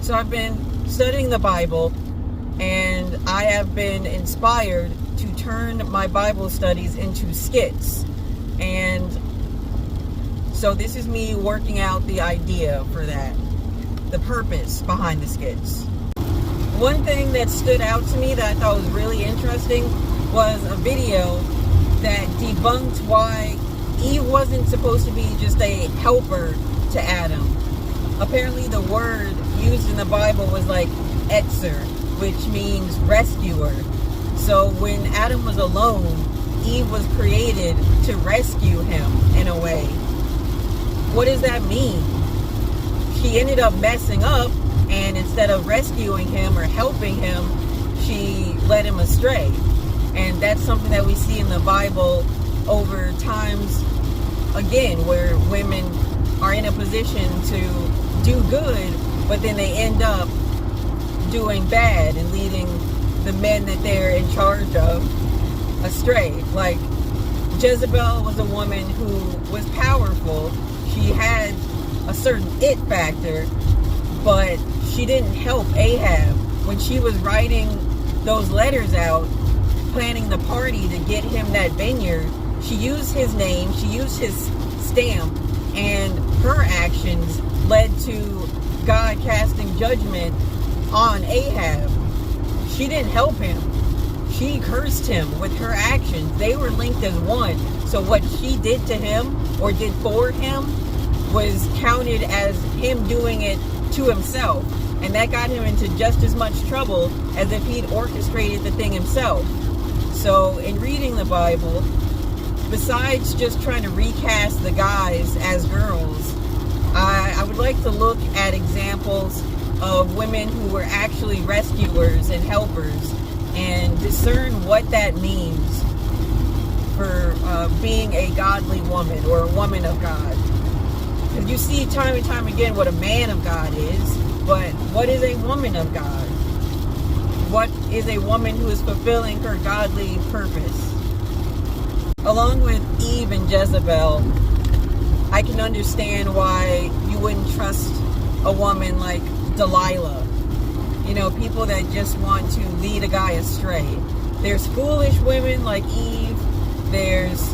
So I've been studying the Bible, and I have been inspired to turn my Bible studies into skits. And so this is me working out the idea for that, the purpose behind the skits. One thing that stood out to me that I thought was really interesting was a video that debunked why Eve wasn't supposed to be just a helper to Adam. Apparently the word used in the Bible was like etzer, which means rescuer. So when Adam was alone, Eve was created to rescue him in a way. What does that mean? She ended up messing up, and instead of rescuing him or helping him, she led him astray. And that's something that we see in the Bible over times again, where women are in a position to do good, but then they end up doing bad and leading the men that they're in charge of astray. Like Jezebel was a woman who was powerful. She had a certain it factor, but she didn't help Ahab. When she was writing those letters out, planning the party to get him that vineyard, she used his name, she used his stamp, and her actions led to God casting judgment on Ahab. She didn't help him. She cursed him with her actions. They were linked as one. So what she did to him or did for him was counted as him doing it to himself. And that got him into just as much trouble as if he'd orchestrated the thing himself. So in reading the Bible, besides just trying to recast the guys as girls, I would like to look at examples of women who were actually rescuers and helpers and discern what that means for being a godly woman or a woman of God. Because you see time and time again what a man of God is, but what is a woman of God? What is a woman who is fulfilling her godly purpose? Along with Eve and Jezebel, I can understand why you wouldn't trust a woman like Delilah. You know, people that just want to lead a guy astray. There's foolish women like Eve. There's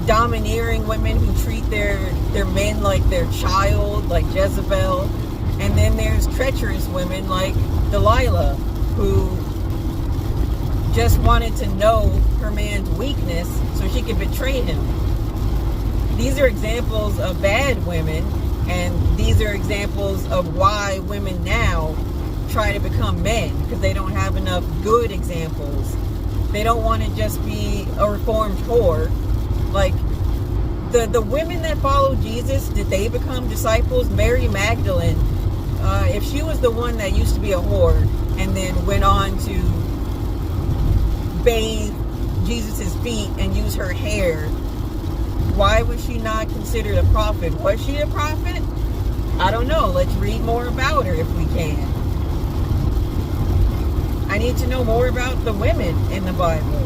domineering women who treat their men like their child, like Jezebel. And then there's treacherous women like Delilah, who just wanted to know her man's weakness so she could betray him. These are examples of bad women, and these are examples of why women now try to become men, because they don't have enough good examples. They don't want to just be a reformed whore. Like the women that followed Jesus, did they become disciples? Mary Magdalene, if she was the one that used to be a whore and then went on to bathe Jesus' feet and use her hair, why was she not considered a prophet? Was she a prophet? I don't know. Let's read more about her if we can. I need to know more about the women in the Bible.